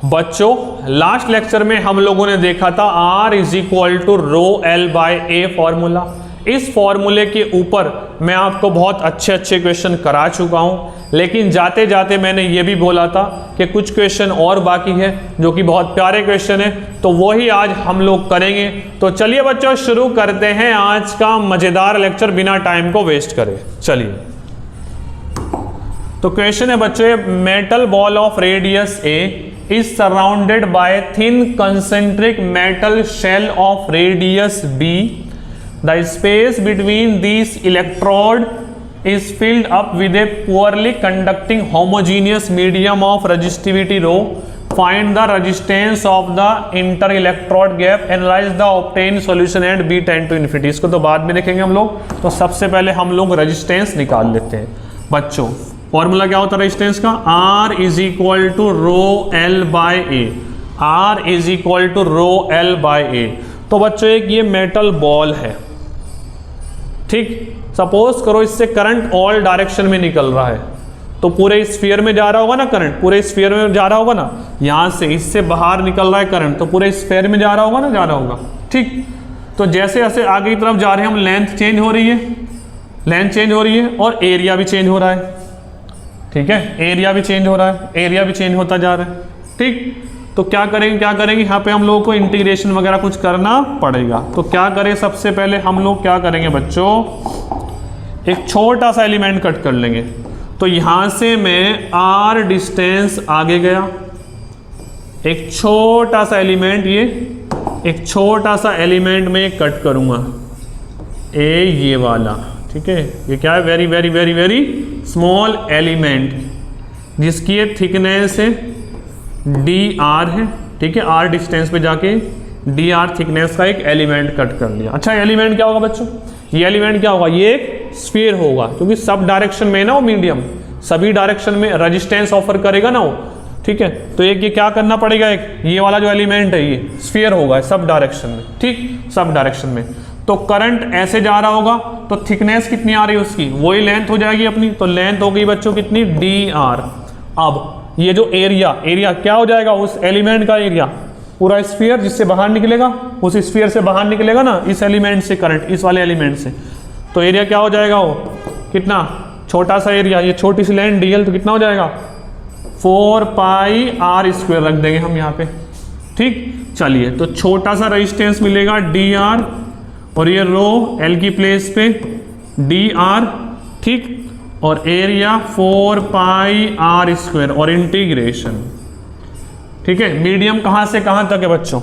बच्चों last lecture में हम लोगों ने देखा था R is equal to rho L by A formula. इस फॉर्मूले के ऊपर मैं आपको बहुत अच्छे क्वेश्चन करा चुका हूं, लेकिन जाते जाते मैंने ये भी बोला था कि कुछ क्वेश्चन और बाकी है जो कि बहुत प्यारे क्वेश्चन है, तो वही आज हम लोग करेंगे। तो चलिए बच्चों शुरू करते हैं आज का मजेदार लेक्चर बिना टाइम को वेस्ट करे। चलिए, तो क्वेश्चन है बच्चों, metal ball of radius A is surrounded by thin concentric metal shell of radius b. The space between these electrode is filled up with a poorly conducting homogeneous medium of resistivity rho. Find the resistance of the inter-electrode gap. Analyze the obtained solution and b tend to infinity. इसको तो बाद में देखेंगे हम लोग, तो सबसे पहले हम लोग रेजिस्टेंस निकाल लेते हैं। बच्चों फॉर्मूला क्या होता है रेजिस्टेंस का? R is equal to rho L by a. R is equal to rho L by a. तो बच्चों एक ये मेटल बॉल है, ठीक। सपोज करो इससे करंट ऑल डायरेक्शन में निकल रहा है, तो पूरे स्फीयर में जा रहा होगा ना करंट, पूरे स्फीयर में जा रहा होगा ना, यहां से इससे बाहर निकल रहा है करंट, तो पूरे स्फीयर में जा रहा होगा ना, जा रहा होगा, ठीक। तो जैसे जैसे आगे की तरफ जा रहे हैं हम, लेंथ चेंज हो रही है, लेंथ चेंज हो रही है और एरिया भी चेंज हो रहा है, ठीक है। एरिया भी चेंज हो रहा है, एरिया भी चेंज होता जा रहा है, ठीक। तो क्या करेंगे यहाँ पे हम लोगों को इंटीग्रेशन वगैरह कुछ करना पड़ेगा। तो क्या करें, सबसे पहले हम लोग क्या करेंगे बच्चों, एक छोटा सा एलिमेंट कट कर लेंगे। तो यहां से मैं R डिस्टेंस आगे गया, एक छोटा सा एलिमेंट, एक छोटा सा एलिमेंट में कट करूंगा, ये वाला, ठीक है। ये क्या है, very very very very small element, जिसकी ये थिकनेस है dr है, ठीक है। r डिस्टेंस पे जाके dr थिकनेस का एक एलिमेंट कट कर लिया। अच्छा, एलिमेंट क्या होगा बच्चों, ये एलिमेंट क्या होगा, ये एक स्फीयर होगा, क्योंकि सब डायरेक्शन में ना वो मीडियम, सभी डायरेक्शन में रेजिस्टेंस ऑफर करेगा ना वो, ठीक है। तो एक ये क्या करना पड़ेगा, एक ये वाला जो एलिमेंट है ये स्फीयर होगा सब डायरेक्शन में, ठीक, सब डायरेक्शन में। तो करंट ऐसे जा रहा होगा, तो थिकनेस कितनी आ रही है उसकी, वही लेंथ हो जाएगी अपनी। तो लेंथ हो गई बच्चों कितनी, dr। अब ये जो एरिया क्या हो जाएगा, उस एलिमेंट का एरिया, पूरा स्फीयर जिससे बाहर निकलेगा, उस स्फीयर से बाहर निकलेगा ना इस एलिमेंट से करंट, इस वाले एलिमेंट से, तो एरिया क्या हो जाएगा, वो कितना छोटा सा एरिया, ये छोटी सी लेंथ dl, तो कितना हो जाएगा 4 पाई r² रख देंगे हम यहाँ पे, ठीक। चलिए, तो छोटा सा रेजिस्टेंस मिलेगा dr, और ये रो एल की प्लेस पे dr, ठीक, और एरिया 4 पाई r², और इंटीग्रेशन, ठीक है। मीडियम कहां से कहां तक है बच्चों,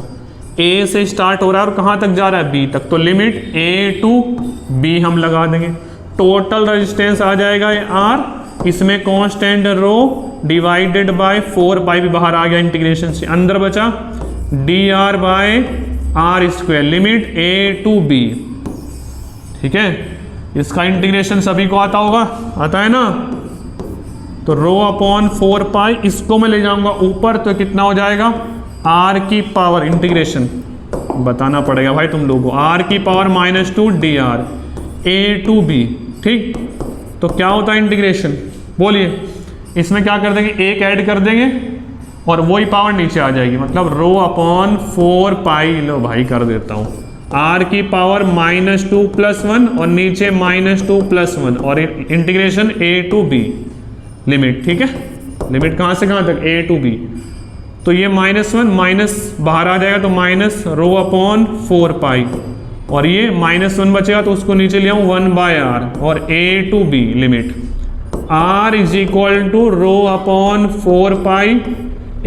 a से स्टार्ट हो रहा है और कहां तक जा रहा है, b तक, तो लिमिट a टू b हम लगा देंगे। टोटल रेजिस्टेंस आ जाएगा r, इसमें constant rho divided by 4 pi भी बाहर आ गया इंटीग्रेशन से, अंदर बचा dr बाय r², limit a to b, ठीक है। इसका इंटीग्रेशन सभी को आता होगा, आता है ना। तो रो अपॉन 4 पाई, इसको मैं ले जाऊंगा ऊपर, तो कितना हो जाएगा, r की पावर, इंटीग्रेशन बताना पड़ेगा भाई तुम लोगों को, r की power -2 dr a to b, ठीक। तो क्या होता है इंटीग्रेशन, बोलिए। इसमें क्या कर देंगे, एक ऐड कर देंगे और वही पावर नीचे आ जाएगी, मतलब रो अपॉन 4 पाई, लो भाई कर देता हूँ, r की पावर -2 + 1 और नीचे -2 + 1 और integration a to b, limit, ठीक है। लिमिट कहाँ से कहाँ तक, a टू b। तो ये -1 माइनस बाहर आ जाएगा, तो माइनस रो अपॉन 4 पाई, और ये -1 बचेगा तो उसको नीचे ले आऊँ 1/r, और a to b, limit r is equal to rho upon 4 pi,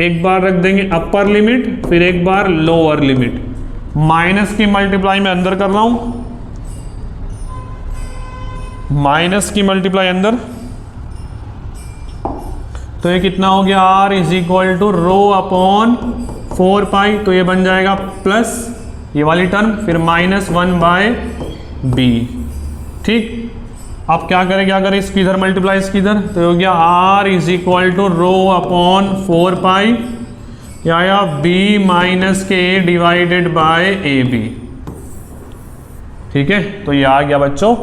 एक बार रख देंगे अपर लिमिट, फिर एक बार लोअर लिमिट, माइनस की मल्टीप्लाई में अंदर कर रहा हूं, माइनस की मल्टीप्लाई अंदर, तो ये कितना हो गया, r is equal to rho upon 4 pi, तो ये बन जाएगा प्लस ये वाली टर्म, फिर -1/b, ठीक। अब क्या करें इसकी इधर मल्टीप्लाई, इसकी इधर, तो हो गया r is equal to rho upon 4 pi, या आया b - k divided by ab, ठीक है। तो ये आ गया बच्चों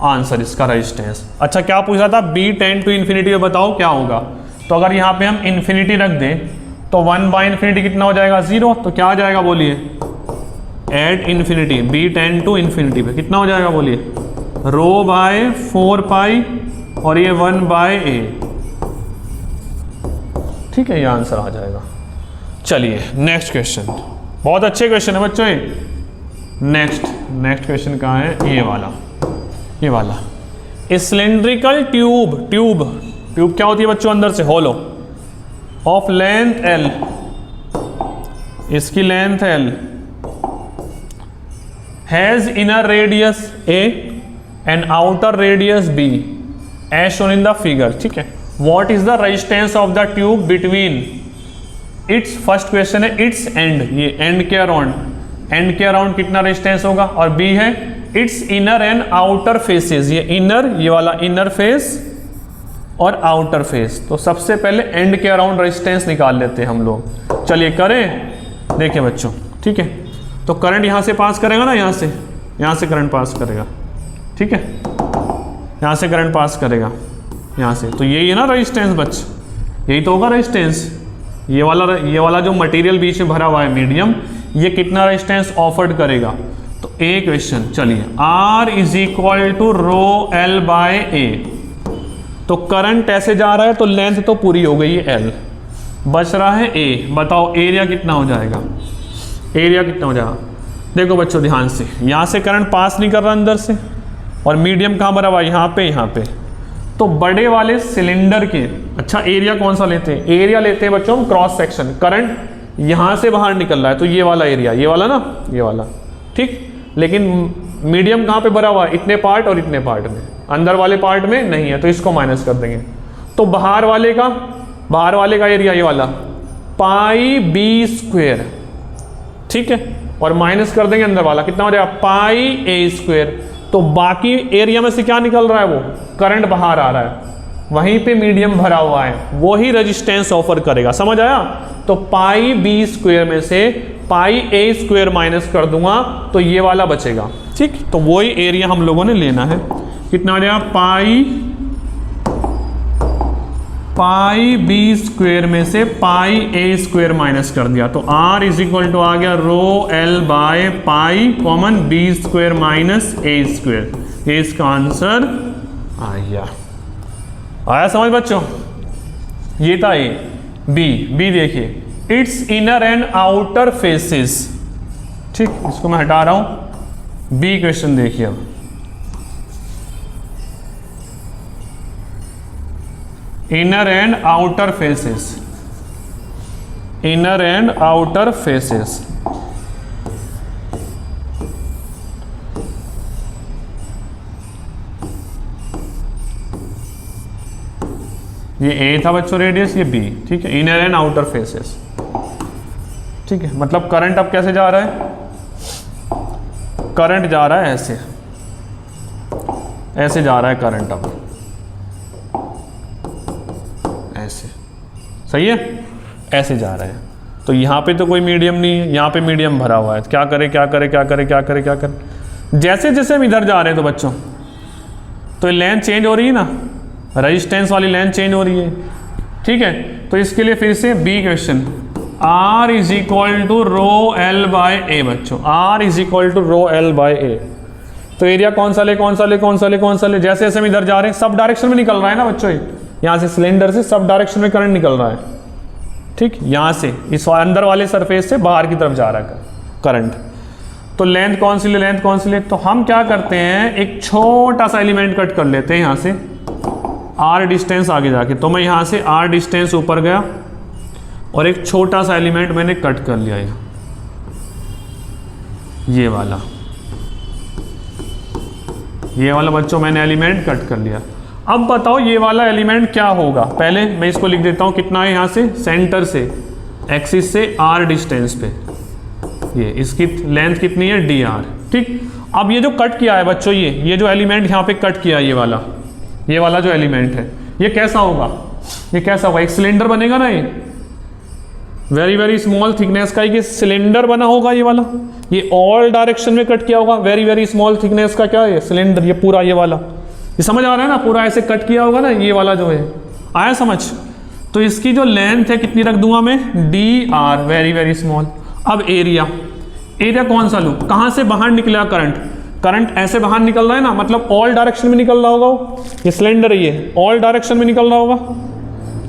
आंसर इसका रेजिस्टेंस। अच्छा, क्या पूछ रहा था, b टेंड टू इन्फिनिटी में बताओ क्या होगा। तो अगर यहाँ पे हम इन्फिनिटी रख दें तो 1/∞ कितना हो जाएगा 0, तो क्या आ जाएगा बोलिए at infinity b tend to infinity पे कितना हो जाएगा बोलिए ρ/4π और ये 1/a। ठीक है, ये आंसर आ जाएगा। चलिए नेक्स्ट क्वेश्चन, बहुत अच्छे क्वेश्चन है बच्चों ये। नेक्स्ट क्वेश्चन कहाँ है, ये वाला सिलेंड्रिकल ट्यूब क्या होती है बच्चों, अंदर से होलो ऑफ लेंथ l, इसकी length l, has inner radius a and outer radius b as shown in the figure. ठीक है, what is the resistance of the tube between its, first question है इट्स एंड, ये end के around कितना resistance होगा, और B है its inner and outer faces, ये इनर, ये वाला इनर फेस और आउटर फेस। तो सबसे पहले एंड के अराउंड रेजिस्टेंस निकाल लेते हैं हम लोग। चलिए करें, देखिए बच्चों। ठीक है, तो करंट यहाँ से पास करेगा ना, यहाँ से करंट पास करेगा। ठीक है, यहाँ से करंट पास करेगा यहाँ से, तो यही है ना रेजिस्टेंस बच्च, यही तो होगा रेजिस्टेंस। ये वाला जो मटेरियल बीच में भरा हुआ है मीडियम, ये कितना रेजिस्टेंस ऑफर्ड करेगा। तो ए क्वेश्चन, चलिए R = ρl/a, तो करंट ऐसे जा रहा है तो लेंथ तो पूरी हो गई है L, बच रहा है A। बताओ एरिया कितना हो जाएगा, देखो बच्चों ध्यान से, यहाँ से करंट पास नहीं कर रहा अंदर से, और मीडियम कहाँ भरा हुआ है, यहाँ पे। तो बड़े वाले सिलेंडर के, अच्छा एरिया कौन सा लेते हैं, एरिया लेते हैं बच्चों हम क्रॉस सेक्शन। करंट यहाँ से बाहर निकल रहा है तो ये वाला एरिया, ये वाला ठीक। लेकिन मीडियम कहाँ पे भरा हुआ है, इतने पार्ट और इतने पार्ट में, अंदर वाले पार्ट में नहीं है, तो इसको माइनस कर देंगे। तो बाहर वाले का एरिया ये वाला πb², ठीक है, और माइनस कर देंगे अंदर वाला, कितना हो जाएगा πa²। तो बाकी एरिया में से क्या निकल रहा है, वो करंट बाहर आ रहा है, वहीं पे मीडियम भरा हुआ है, वो ही रेजिस्टेंस ऑफर करेगा। समझ आया। तो πb² में से πa² माइनस कर दूंगा तो ये वाला बचेगा। ठीक, तो वही एरिया हम लोगों ने लेना है। कितना हो जाएगा πb² में से πa² माइनस कर दिया, तो R = आ गया ρl/π common b² minus a²। ये इसका आंसर आया समझ बच्चों। ये था ए। बी देखिए it's inner and outer faces. ठीक, इसको मैं हटा रहा हूं। बी क्वेश्चन देखिए अब, inner and outer faces, inner and outer faces. ये ए था बच्चों रेडियस, ये बी। ठीक है, इनर एंड आउटर फेसेस। ठीक है, मतलब करंट अब कैसे जा रहा है, करंट जा रहा है ऐसे जा रहा है करंट, अब ऐसे, सही है, ऐसे जा रहा है। तो यहाँ पे तो कोई मीडियम नहीं है, यहाँ पे मीडियम भरा हुआ है, क्या करे। जैसे जैसे हम इधर जा रहे हैं तो बच्चों, तो लेंथ चेंज हो रही है ना, रेजिस्टेंस वाली लेंथ चेंज हो रही है। ठीक है, तो इसके लिए फिर से बी क्वेश्चन, R = ρl/a बच्चों, R = ρl/a। तो एरिया कौन सा ले, जैसे जैसे हम इधर जा रहे हैं, सब डायरेक्शन में निकल रहा है ना बच्चों, यहाँ से सिलेंडर से सब डायरेक्शन में करंट निकल रहा है। ठीक, यहाँ से इस अंदर वाले सरफेस से बाहर की तरफ जा रहा है करंट। तो लेंथ कौन सी ले, तो हम क्या करते हैं, एक छोटा सा एलिमेंट कट कर लेते हैं यहाँ से, R डिस्टेंस आगे जाके। तो मैं यहाँ से R डिस्टेंस ऊपर गया और एक छोटा सा एलिमेंट मैंने कट कर लिया, ये वाला बच्चों मैंने एलिमेंट कट कर लिया। अब बताओ ये वाला एलिमेंट क्या होगा। पहले मैं इसको लिख देता हूँ, कितना है यहाँ से, सेंटर से एक्सिस से R डिस्टेंस पे, ये इसकी लेंथ कितनी है dr। ठीक, अब ये जो कट किया है बच्चों, ये जो एलिमेंट यहाँ पे कट किया है, ये वाला जो एलिमेंट है, ये कैसा होगा, एक सिलेंडर बनेगा ना, ये वेरी स्मॉल थिकनेस का ये सिलेंडर बना होगा, ये वाला, ये ऑल डायरेक्शन में कट किया होगा, वेरी स्मॉल थिकनेस का क्या है सिलेंडर, ये पूरा ये वाला, ये समझ आ रहा है ना, पूरा ऐसे कट किया होगा ना, ये वाला जो है, आया समझ। तो इसकी जो लेंथ है कितनी रख दूंगा मैं, dr, वेरी वेरी स्मॉल। अब एरिया, एरिया कौन सा लूँ, कहाँ से बाहर निकला करंट, करंट ऐसे बाहर निकल रहा है ना, मतलब ऑल डायरेक्शन में निकल रहा होगा वो, ये सिलेंडर है ये ऑल डायरेक्शन में निकल रहा होगा,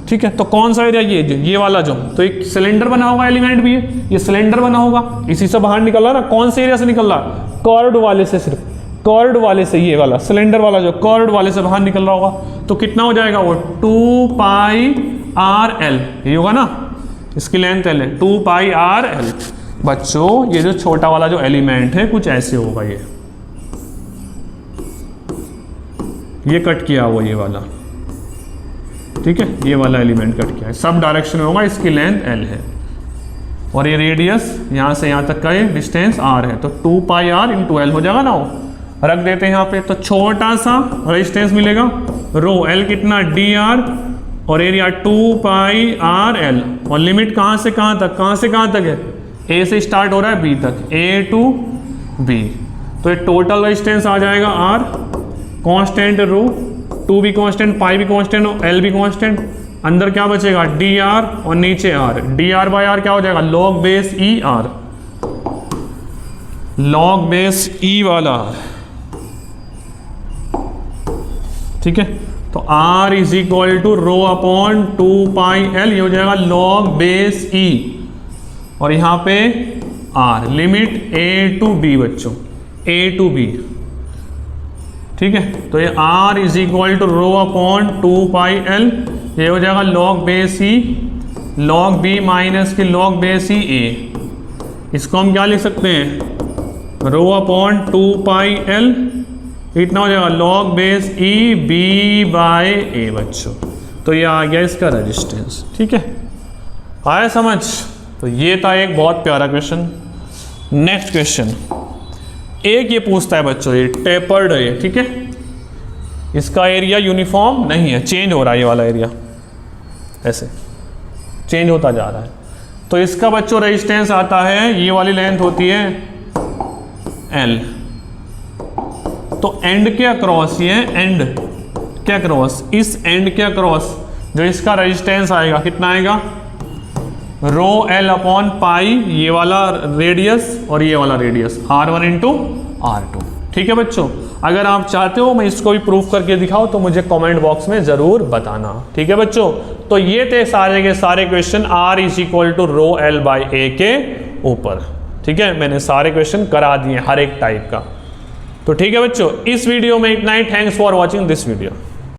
ठीक है। तो कौन सा एरिया, ये वाला जो, तो एक सिलेंडर बना होगा एलिमेंट भी है, ये सिलेंडर बना होगा, इसी से बाहर निकल रहा है ना, कौन से एरिया से निकल रहा है, कर्व्ड वाले से, सिर्फ कर्व्ड वाले से, ये वाला सिलेंडर वाला जो कर्व्ड वाले से बाहर निकल रहा होगा। तो कितना हो जाएगा वो 2 पाई आर एल, ये होगा ना, इसकी लेंथ एल है 2 पाई आर एल। बच्चों ये जो छोटा वाला जो एलिमेंट है कुछ ऐसे होगा, ये कट किया हुआ ये वाला, ठीक है, ये वाला एलिमेंट कट किया है, सब डायरेक्शन में होगा, इसकी लेंथ एल है और ये रेडियस यहाँ से यहाँ तक का ये डिस्टेंस आर है, तो 2 पाई आर इंटू एल हो जाएगा ना, वो रख देते हैं यहाँ पे। तो छोटा सा रेजिस्टेंस मिलेगा रो, एल कितना डी आर और एरिया 2 पाई आर एल, और लिमिट कहाँ से कहाँ तक, कहाँ से कहाँ तक है, ए से स्टार्ट हो रहा है बी तक, ए टू बी। तो ये टोटल रेजिस्टेंस आ जाएगा आर, कांस्टेंट रो, 2 भी कांस्टेंट, पाई भी कांस्टेंट और एल भी कांस्टेंट, अंदर क्या बचेगा डी आर और नीचे r, d r by r क्या हो जाएगा log base e r, log base e वाला आर, ठीक है। तो R is equal to rho upon 2 pi L, ये हो जाएगा लॉग बेस ई, और यहाँ पे R, limit A to B बच्चों, A टू B, ठीक है। तो ये R is equal to rho upon 2 pi L, ये हो जाएगा log base e, log B minus के लॉग बेस ई A, इसको हम क्या लिख सकते हैं, रो अपॉन 2 पाई एल, इतना हो जाएगा log base e b by a बच्चों। तो ये आ गया इसका रेजिस्टेंस, ठीक है, आया समझ। तो ये था एक बहुत प्यारा क्वेश्चन। नेक्स्ट क्वेश्चन, एक ये पूछता है बच्चों, ये टेपर्ड है, ठीक है, इसका एरिया यूनिफॉर्म नहीं है, चेंज हो रहा है, ये वाला एरिया ऐसे चेंज होता जा रहा है। तो इसका बच्चों रेजिस्टेंस आता है, ये वाली लेंथ होती है एल, तो एंड के अक्रॉस, ये एंड के अक्रॉस, इस एंड के अक्रॉस जो इसका रेजिस्टेंस आएगा कितना आएगा, रो एल अपॉन पाई, ये वाला रेडियस और ये वाला रेडियस R1 इंटू R2, ठीक है बच्चों। अगर आप चाहते हो मैं इसको भी प्रूफ करके दिखाऊं तो मुझे कमेंट बॉक्स में जरूर बताना, ठीक है बच्चों। तो ये थे सारे के सारे question R is equal to rho l by a के ऊपर, ठीक है, मैंने सारे क्वेश्चन करा दिए हर एक टाइप का। तो ठीक है बच्चों, इस वीडियो में इतना ही। Thanks for watching this video.